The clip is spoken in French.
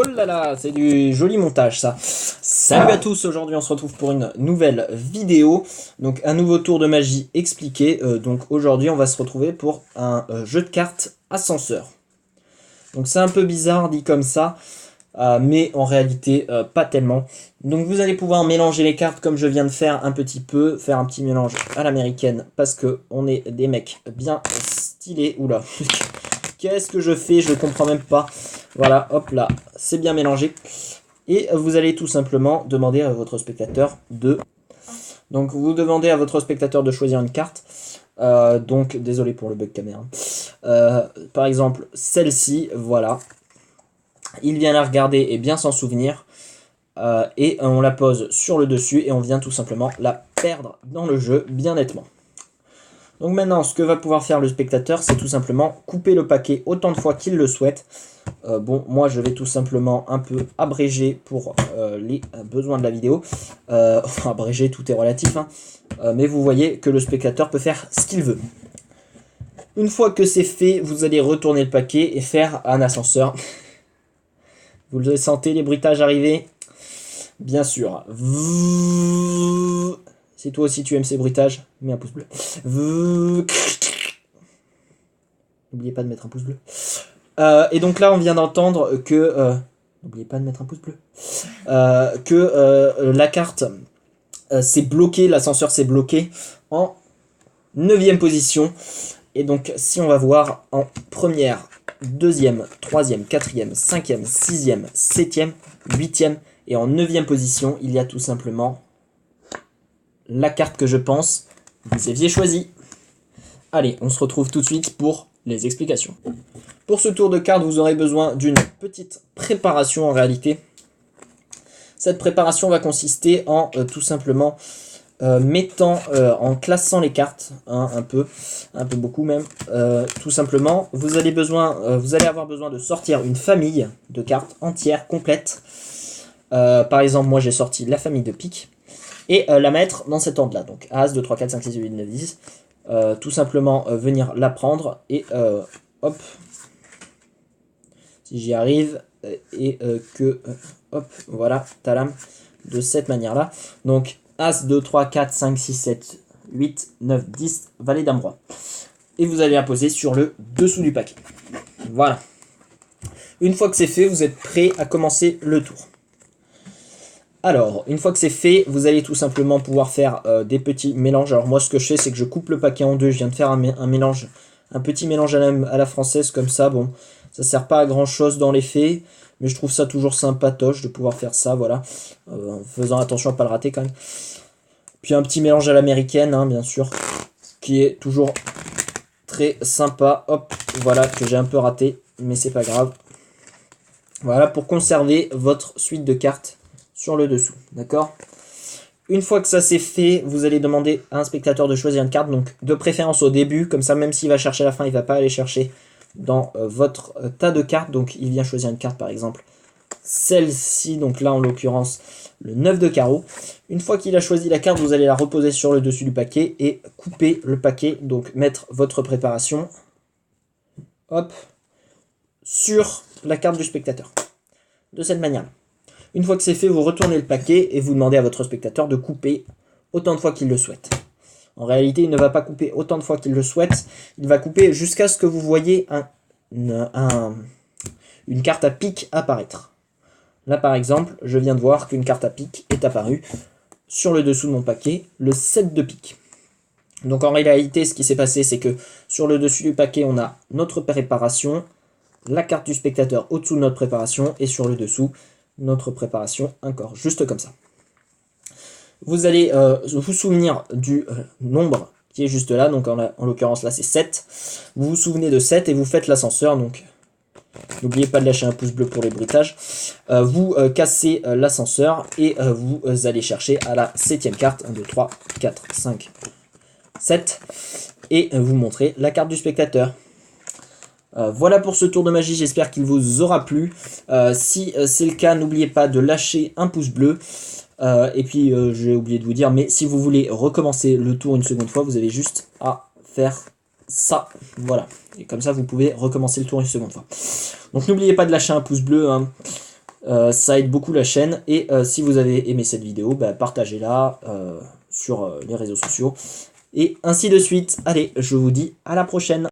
Oh là là, c'est du joli montage ça. Salut à tous, aujourd'hui on se retrouve pour une nouvelle vidéo. Donc un nouveau tour de magie expliqué. Donc aujourd'hui on va se retrouver pour un jeu de cartes ascenseur. Donc c'est un peu bizarre dit comme ça, mais en réalité pas tellement. Donc vous allez pouvoir mélanger les cartes comme je viens de faire un petit peu, faire un petit mélange à l'américaine parce que on est des mecs bien stylés. Oula, qu'est-ce que je fais? Je comprends même pas. Voilà, hop là, c'est bien mélangé. Et vous allez tout simplement demander à votre spectateur de... Donc vous demandez à votre spectateur de choisir une carte. Donc, désolé pour le bug caméra. Par exemple, celle-ci, voilà. Il vient la regarder et bien s'en souvenir. Et on la pose sur le dessus et on vient tout simplement la perdre dans le jeu bien nettement. Donc maintenant, ce que va pouvoir faire le spectateur, c'est tout simplement couper le paquet autant de fois qu'il le souhaite. Bon, moi je vais tout simplement un peu abréger pour les besoins de la vidéo. Enfin, abréger, tout est relatif, hein. Mais vous voyez que le spectateur peut faire ce qu'il veut. Une fois que c'est fait, vous allez retourner le paquet et faire un ascenseur. Vous le sentez, les bruitages arriver? Bien sûr. Si toi aussi tu aimes ces bruitages, mets un pouce bleu. N'oubliez pas de mettre un pouce bleu. Et donc là, on vient d'entendre que... N'oubliez pas de mettre un pouce bleu. La carte s'est bloquée, l'ascenseur s'est bloqué en 9e position. Et donc, si on va voir en première, 2e, 3e, 4e, 5e, 6e, 7e, 8e et en 9e position, il y a tout simplement la carte que je pense vous aviez choisie. Allez, on se retrouve tout de suite pour les explications. Pour ce tour de cartes, vous aurez besoin d'une petite préparation en réalité. Cette préparation va consister en tout simplement en classant les cartes, hein, un peu beaucoup même. Tout simplement, vous allez avoir besoin de sortir une famille de cartes entière, complète. Par exemple, moi j'ai sorti la famille de pique et la mettre dans cet ordre-là. Donc As, 2, 3, 4, 5, 6, 8, 9, 10. Tout simplement venir la prendre et hop, si j'y arrive et hop, voilà, talam, de cette manière-là. Donc As, 2, 3, 4, 5, 6, 7, 8, 9, 10, valet, dame, roi. Et vous allez la poser sur le dessous du paquet. Voilà. Une fois que c'est fait, vous êtes prêt à commencer le tour. Alors, une fois que c'est fait, vous allez tout simplement pouvoir faire des petits mélanges. Alors moi, ce que je fais, c'est que je coupe le paquet en deux. Je viens de faire un mélange, un petit mélange à la française comme ça. Bon, ça sert pas à grand chose dans les faits, mais je trouve ça toujours sympatoche de pouvoir faire ça, voilà, en faisant attention à pas le rater quand même. Puis un petit mélange à l'américaine, hein, bien sûr, qui est toujours très sympa. Hop, voilà, que j'ai un peu raté, mais c'est pas grave. Voilà, pour conserver votre suite de cartes sur le dessous, d'accord? Une fois que ça c'est fait, vous allez demander à un spectateur de choisir une carte, donc de préférence au début, comme ça même s'il va chercher à la fin, il ne va pas aller chercher dans votre tas de cartes, donc il vient choisir une carte par exemple, celle-ci, donc là en l'occurrence le 9 de carreau. Une fois qu'il a choisi la carte, vous allez la reposer sur le dessus du paquet et couper le paquet, donc mettre votre préparation, hop, sur la carte du spectateur, de cette manière-là. Une fois que c'est fait, vous retournez le paquet et vous demandez à votre spectateur de couper autant de fois qu'il le souhaite. En réalité, il ne va pas couper autant de fois qu'il le souhaite. Il va couper jusqu'à ce que vous voyez une carte à pique apparaître. Là, par exemple, je viens de voir qu'une carte à pique est apparue sur le dessous de mon paquet, le 7 de pique. Donc en réalité, ce qui s'est passé, c'est que sur le dessus du paquet, on a notre préparation, la carte du spectateur au-dessous de notre préparation et sur le dessous, notre préparation encore, juste comme ça. Vous allez vous souvenir du nombre qui est juste là, donc en l'occurrence là c'est 7. Vous vous souvenez de 7 et vous faites l'ascenseur, donc n'oubliez pas de lâcher un pouce bleu pour les bruitages. Vous cassez l'ascenseur et vous allez chercher à la 7e carte, 1, 2, 3, 4, 5, 7, et vous montrez la carte du spectateur. Voilà pour ce tour de magie, j'espère qu'il vous aura plu. Si c'est le cas, n'oubliez pas de lâcher un pouce bleu. Et puis j'ai oublié de vous dire, mais si vous voulez recommencer le tour une seconde fois, vous avez juste à faire ça. Voilà. Et comme ça, vous pouvez recommencer le tour une seconde fois. Donc n'oubliez pas de lâcher un pouce bleu, hein. Ça aide beaucoup la chaîne. Et si vous avez aimé cette vidéo, bah, partagez-la sur les réseaux sociaux. Et ainsi de suite. Allez, je vous dis à la prochaine.